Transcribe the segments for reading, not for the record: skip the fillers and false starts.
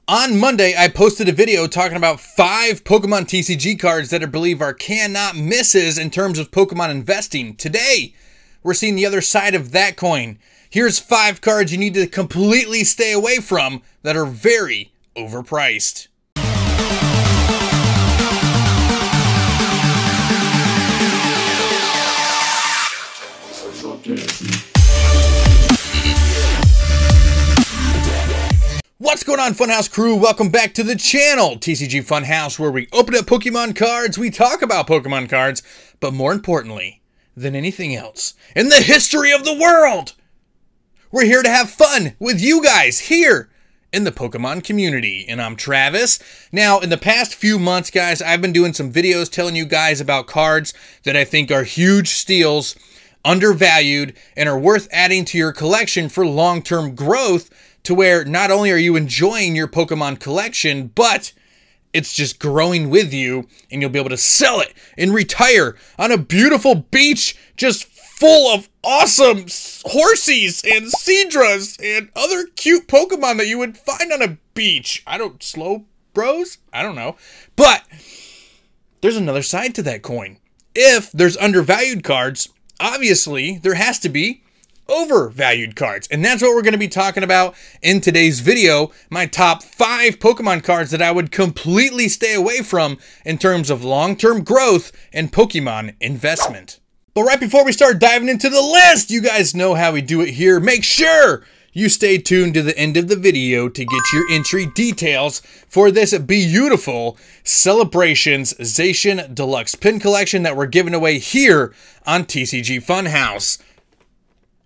On Monday, I posted a video talking about 5 Pokemon TCG cards that I believe are cannot misses in terms of Pokemon investing. Today, we're seeing the other side of that coin. Here's 5 cards you need to completely stay away from that are very overpriced. What's going on, Funhouse crew? Welcome back to the channel, TCG Funhouse, where we open up Pokemon cards, we talk about Pokemon cards, but more importantly than anything else in the history of the world, we're here to have fun with you guys here in the Pokemon community. And I'm Travis. Now, in the past few months, guys, I've been doing some videos telling you guys about cards that I think are huge steals, undervalued, and are worth adding to your collection for long-term growth, to where not only are you enjoying your Pokemon collection, but it's just growing with you, and you'll be able to sell it and retire on a beautiful beach just full of awesome Horsies and Seadras and other cute Pokemon that you would find on a beach. Slow bros? I don't know. But there's another side to that coin. If there's undervalued cards, obviously there has to be overvalued cards, and that's what we're going to be talking about in today's video. My top 5 Pokemon cards that I would completely stay away from in terms of long-term growth and Pokemon investment. But right before we start diving into the list, you guys know how we do it here. Make sure you stay tuned to the end of the video to get your entry details for this beautiful Celebrations Zacian Deluxe Pin Collection that we're giving away here on TCG Funhouse.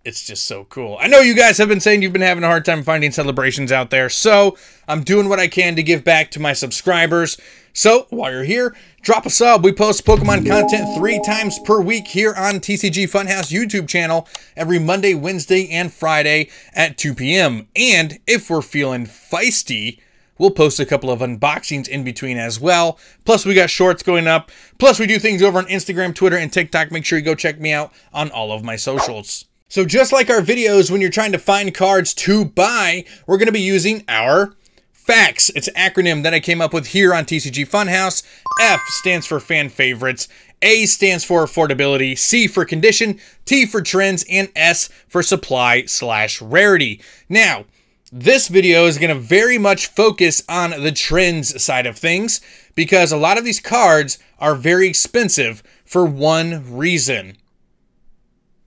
It's just so cool. I know you guys have been saying you've been having a hard time finding celebrations out there, so I'm doing what I can to give back to my subscribers. So while you're here, drop a sub. We post Pokemon content 3 times per week here on TCG Funhouse YouTube channel every Monday, Wednesday, and Friday at 2 p.m. And if we're feeling feisty, we'll post a couple of unboxings in between as well. Plus, we got shorts going up. Plus, we do things over on Instagram, Twitter, and TikTok. Make sure you go check me out on all of my socials. So just like our videos, when you're trying to find cards to buy, we're going to be using our FAQs. It's an acronym that I came up with here on TCG Funhouse. F stands for fan favorites, A stands for affordability, C for condition, T for trends, and S for supply/rarity. Now, this video is going to very much focus on the trends side of things, because a lot of these cards are very expensive for one reason.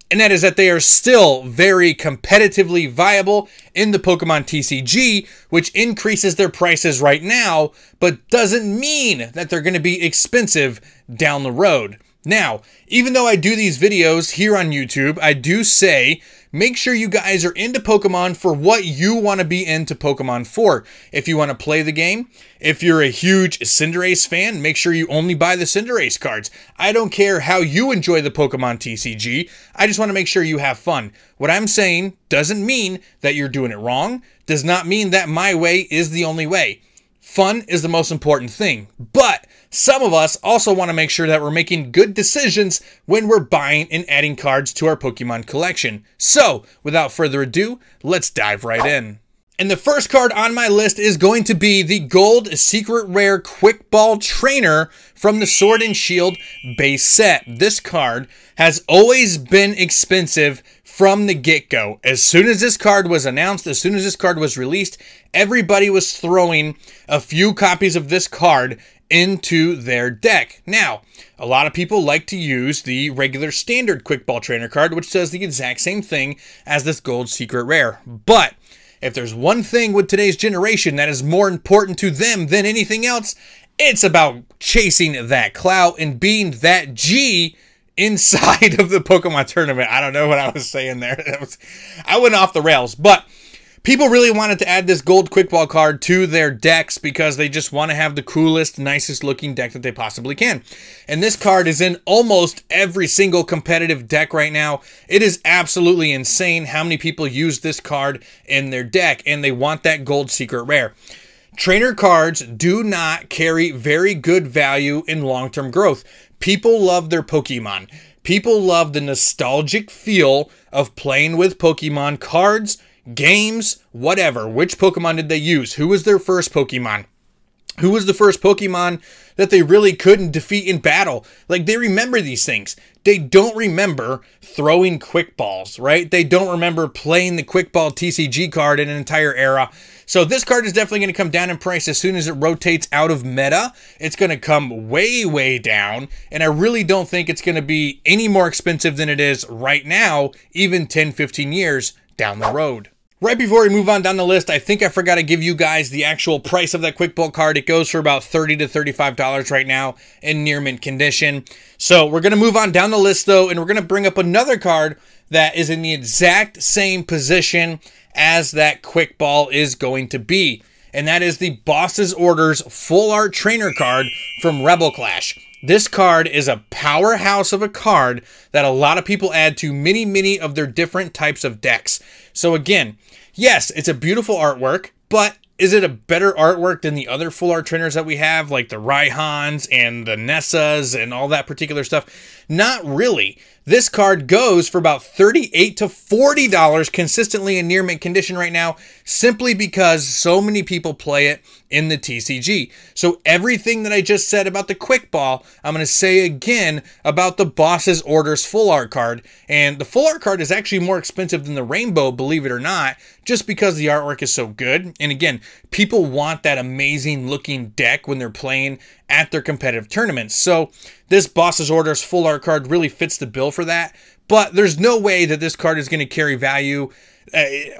And that is that they are still very competitively viable in the Pokemon TCG, which increases their prices right now, but doesn't mean that they're going to be expensive down the road. Now, even though I do these videos here on YouTube, I do say, make sure you guys are into Pokemon for what you want to be into Pokemon for. If you want to play the game, if you're a huge Cinderace fan, make sure you only buy the Cinderace cards. I don't care how you enjoy the Pokemon TCG. I just want to make sure you have fun. What I'm saying doesn't mean that you're doing it wrong. Does not mean that my way is the only way. Fun is the most important thing. But some of us also want to make sure that we're making good decisions when we're buying and adding cards to our Pokemon collection. So, without further ado, let's dive right in. And the first card on my list is going to be the Gold Secret Rare Quick Ball Trainer from the Sword and Shield base set. This card has always been expensive from the get-go. As soon as this card was announced, as soon as this card was released, everybody was throwing a few copies of this card into their deck. Now, a lot of people like to use the regular standard Quick Ball Trainer card, which does the exact same thing as this Gold Secret Rare. But if there's one thing with today's generation that is more important to them than anything else, it's about chasing that clout and being that G inside of the Pokemon tournament. I don't know what I was saying there. I went off the rails, but people really wanted to add this gold quick ball card to their decks because they just want to have the coolest, nicest looking deck that they possibly can. And this card is in almost every single competitive deck right now. It is absolutely insane how many people use this card in their deck, and they want that gold secret rare. Trainer cards do not carry very good value in long-term growth. People love their Pokemon. People love the nostalgic feel of playing with Pokemon cards games, whatever. Which Pokemon did they use? Who was their first Pokemon? Who was the first Pokemon that they really couldn't defeat in battle? Like, they remember these things. They don't remember throwing quick balls, right? They don't remember playing the quick ball TCG card in an entire era. So this card is definitely going to come down in price as soon as it rotates out of meta. It's going to come way, way down. And I really don't think it's going to be any more expensive than it is right now, even 10, 15 years down the road. Right before we move on down the list, I think I forgot to give you guys the actual price of that Quick Ball card. It goes for about $30 to $35 right now in near mint condition. So we're going to move on down the list though, and we're going to bring up another card that is in the exact same position as that Quick Ball is going to be. And that is the Boss's Orders Full Art Trainer card from Rebel Clash. This card is a powerhouse of a card that a lot of people add to many of their different types of decks. So again, yes, it's a beautiful artwork, but is it a better artwork than the other full art trainers that we have, like the Raihans and the Nessas and all that particular stuff? Not really. This card goes for about $38 to $40 consistently in near mint condition right now, simply because so many people play it in the TCG. So everything that I just said about the Quick Ball, I'm going to say again about the Boss's Orders Full Art card. And the Full Art card is actually more expensive than the Rainbow, believe it or not, just because the artwork is so good. And again, people want that amazing looking deck when they're playing at their competitive tournaments. So this Boss's Orders Full Art card really fits the bill for that. But there's no way that this card is going to carry value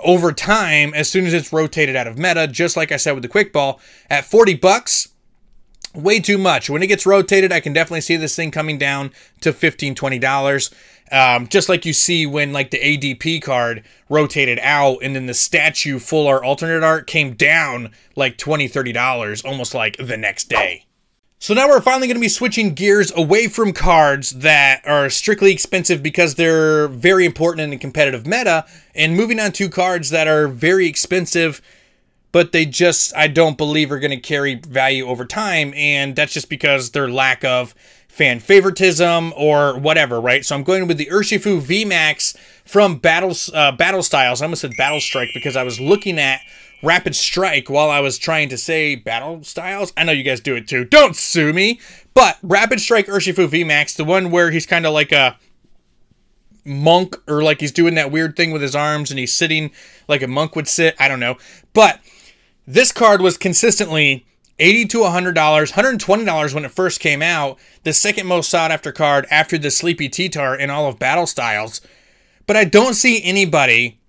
over time as soon as it's rotated out of meta, just like I said with the Quick Ball. At 40 bucks, way too much. When it gets rotated, I can definitely see this thing coming down to $15, $20. Just like you see when like the ADP card rotated out and then the statue full art alternate art came down like $20, $30 almost like the next day. So now we're finally going to be switching gears away from cards that are strictly expensive because they're very important in the competitive meta, and moving on to cards that are very expensive, but they just, I don't believe, are going to carry value over time, and that's just because their lack of fan favoritism or whatever, right? So I'm going with the Urshifu VMAX from Battle Styles. I almost said Battle Strike because I was looking at Rapid Strike while I was trying to say Battle Styles. I know you guys do it too. Don't sue me. But Rapid Strike Urshifu VMAX, the one where he's kind of like a monk, or like he's doing that weird thing with his arms and he's sitting like a monk would sit. I don't know. But this card was consistently $80 to $100, $120 when it first came out. The second most sought after card after the Sleepy T-Tar in all of Battle Styles. But I don't see anybody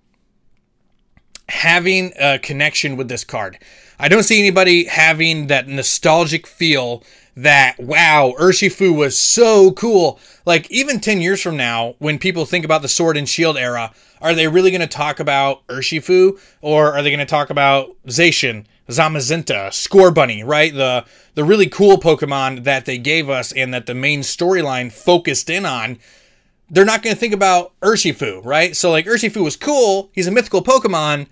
having a connection with this card. I don't see anybody having that nostalgic feel that, wow, Urshifu was so cool. Like, even 10 years from now, when people think about the Sword and Shield era, are they really going to talk about Urshifu? Or are they going to talk about Zacian, Zamazenta, Scorbunny, right? The really cool Pokemon that they gave us and that the main storyline focused in on. They're not going to think about Urshifu, right? So, like, Urshifu was cool. He's a mythical Pokemon,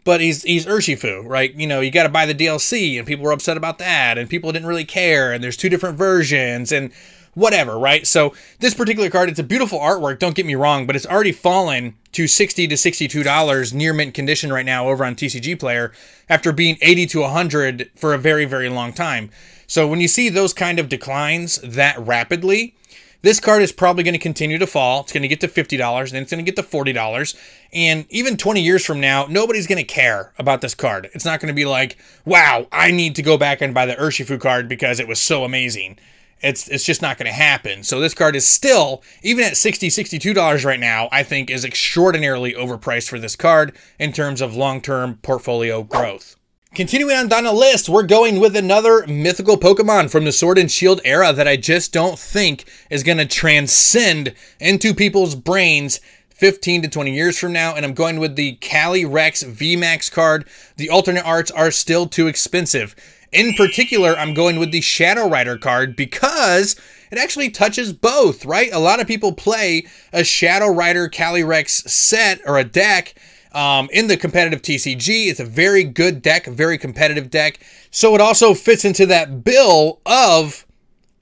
but he's Urshifu, right? You know, you got to buy the DLC, and people were upset about that, and people didn't really care, and there's two different versions, and whatever, right? So, this particular card, it's a beautiful artwork, don't get me wrong, but it's already fallen to $60 to $62 near mint condition right now over on TCG Player after being $80 to $100 for a very, very long time. So, when you see those kind of declines that rapidly, this card is probably going to continue to fall. It's going to get to $50, then it's going to get to $40. And even 20 years from now, nobody's going to care about this card. It's not going to be like, wow, I need to go back and buy the Urshifu card because it was so amazing. It's just not going to happen. So this card is still, even at $60, $62 right now, I think is extraordinarily overpriced for this card in terms of long-term portfolio growth. Continuing on down the list, we're going with another mythical Pokemon from the Sword and Shield era that I just don't think is going to transcend into people's brains 15 to 20 years from now, and I'm going with the Calyrex VMAX card. The alternate arts are still too expensive. In particular, I'm going with the Shadow Rider card because it actually touches both, right? A lot of people play a Shadow Rider Calyrex set or a deck in the competitive TCG. It's a very good deck, a very competitive deck. So it also fits into that bill of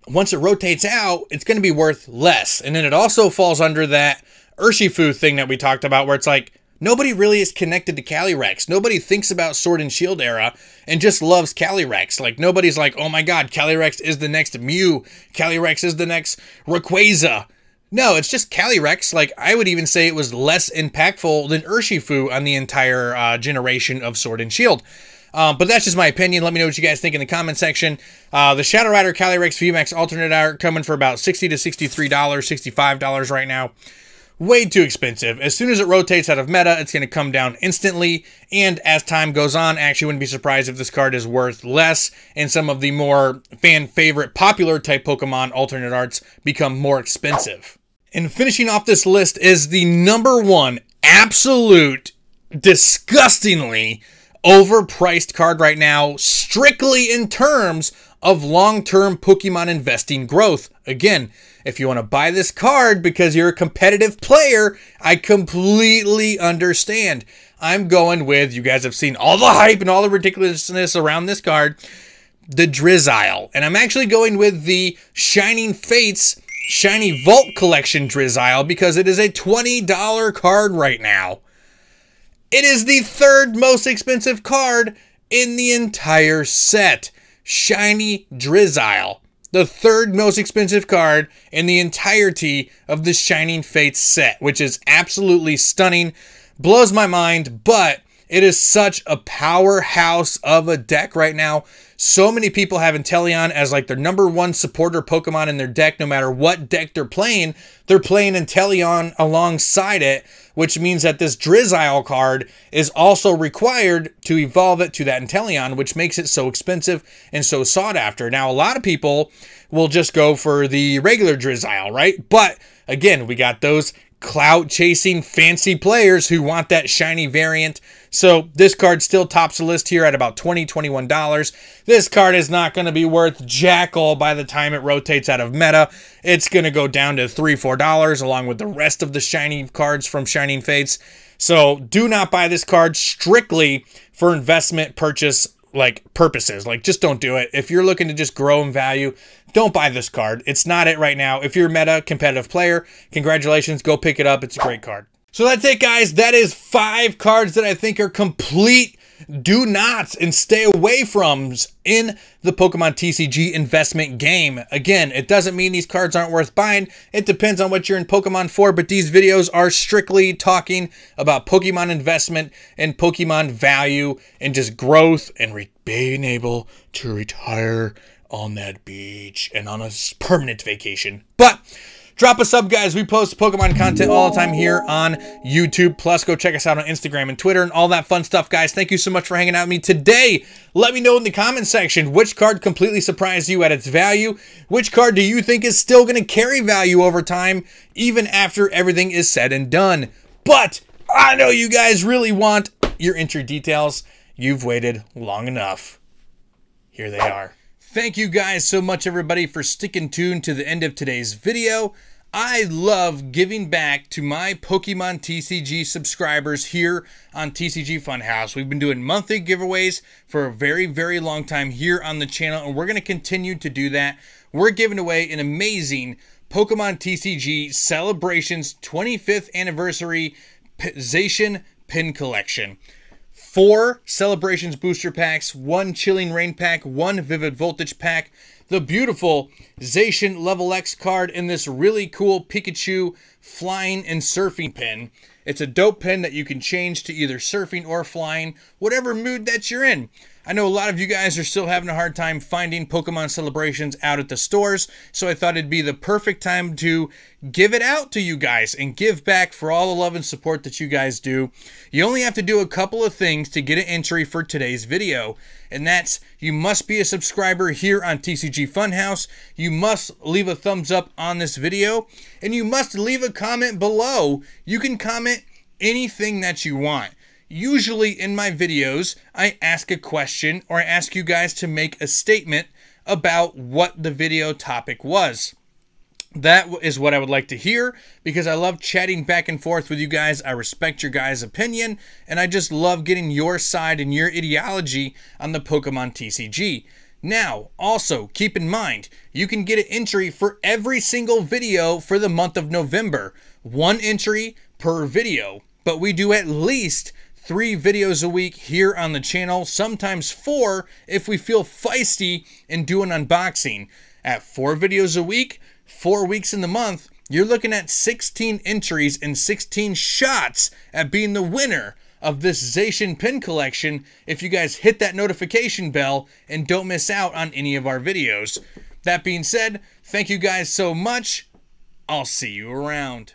once it rotates out, it's going to be worth less. And then it also falls under that Urshifu thing that we talked about where it's like, Nobody really is connected to Calyrex. Nobody thinks about Sword and Shield era and just loves Calyrex. Like, nobody's like, oh my god, Calyrex is the next Mew. Calyrex is the next Rayquaza. No, it's just Calyrex. Like, I would even say it was less impactful than Urshifu on the entire generation of Sword and Shield. But that's just my opinion. Let me know what you guys think in the comment section. The Shadow Rider Calyrex VMAX alternate art coming for about $60 to $63, $65 right now. Way too expensive. As soon as it rotates out of meta, it's going to come down instantly. And as time goes on, I actually wouldn't be surprised if this card is worth less and some of the more fan favorite popular type Pokemon alternate arts become more expensive. And finishing off this list is the #1 absolute disgustingly overpriced card right now, strictly in terms of long-term Pokemon investing growth. Again, if you want to buy this card because you're a competitive player, I completely understand. I'm going with, you guys have seen all the hype and all the ridiculousness around this card, the Drizzile. And I'm actually going with the Shining Fates Shiny Vault Collection Drizzile because it is a $20 card right now. It is the 3rd most expensive card in the entire set. Shiny Drizzile. The 3rd most expensive card in the entirety of the Shining Fates set, which is absolutely stunning. Blows my mind, but it is such a powerhouse of a deck right now. So many people have Inteleon as like their #1 supporter Pokemon in their deck. No matter what deck they're playing Inteleon alongside it, which means that this Drizzile card is also required to evolve it to that Inteleon, which makes it so expensive and so sought after. Now, a lot of people will just go for the regular Drizzile, right? But again, we got those clout chasing fancy players who want that shiny variant. So this card still tops the list here at about $20, $21. This card is not going to be worth jack all by the time it rotates out of meta. It's going to go down to $3, $4 along with the rest of the shiny cards from Shining Fates. So do not buy this card strictly for investment purchase purposes. Like, just don't do it. If you're looking to just grow in value, don't buy this card. It's not it right now. If you're a meta competitive player, congratulations, go pick it up. It's a great card. So that's it, guys. That is 5 cards that I think are complete do nots and stay away from in the Pokemon TCG investment game. Again, it doesn't mean these cards aren't worth buying. It depends on what you're in Pokemon for, but these videos are strictly talking about Pokemon investment and Pokemon value and just growth and being able to retire on that beach and on a permanent vacation. But drop a sub, guys. We post Pokemon content all the time here on YouTube. Plus, go check us out on Instagram and Twitter and all that fun stuff, guys. Thank you so much for hanging out with me today. Let me know in the comment section which card completely surprised you at its value. Which card do you think is still going to carry value over time, even after everything is said and done? But I know you guys really want your entry details. You've waited long enough. Here they are. Thank you guys so much, everybody, for sticking tuned to the end of today's video. I love giving back to my Pokemon TCG subscribers here on TCG Funhouse. We've been doing monthly giveaways for a very, very long time here on the channel, and we're going to continue to do that. We're giving away an amazing Pokemon TCG Celebrations 25th Anniversary Zacian Pin Collection. 4 Celebrations booster packs, 1 Chilling Rain pack, 1 Vivid Voltage pack, the beautiful Zacian Level X card, and this really cool Pikachu flying and surfing pin. It's a dope pin that you can change to either surfing or flying, whatever mood that you're in. I know a lot of you guys are still having a hard time finding Pokemon Celebrations out at the stores, so I thought it'd be the perfect time to give it out to you guys and give back for all the love and support that you guys do. You only have to do a couple of things to get an entry for today's video, and that's you must be a subscriber here on TCG Funhouse, you must leave a thumbs up on this video, and you must leave a comment below. You can comment anything that you want. Usually in my videos, I ask a question or I ask you guys to make a statement about what the video topic was. That is what I would like to hear because I love chatting back and forth with you guys. I respect your guys' opinion and I just love getting your side and your ideology on the Pokemon TCG. Now, also keep in mind, you can get an entry for every single video for the month of November. 1 entry per video. but we do at least 3 videos a week here on the channel, sometimes 4 if we feel feisty and do an unboxing. At 4 videos a week, 4 weeks in the month, you're looking at 16 entries and 16 shots at being the winner of this Zacian pin collection if you guys hit that notification bell and don't miss out on any of our videos. That being said, thank you guys so much. I'll see you around.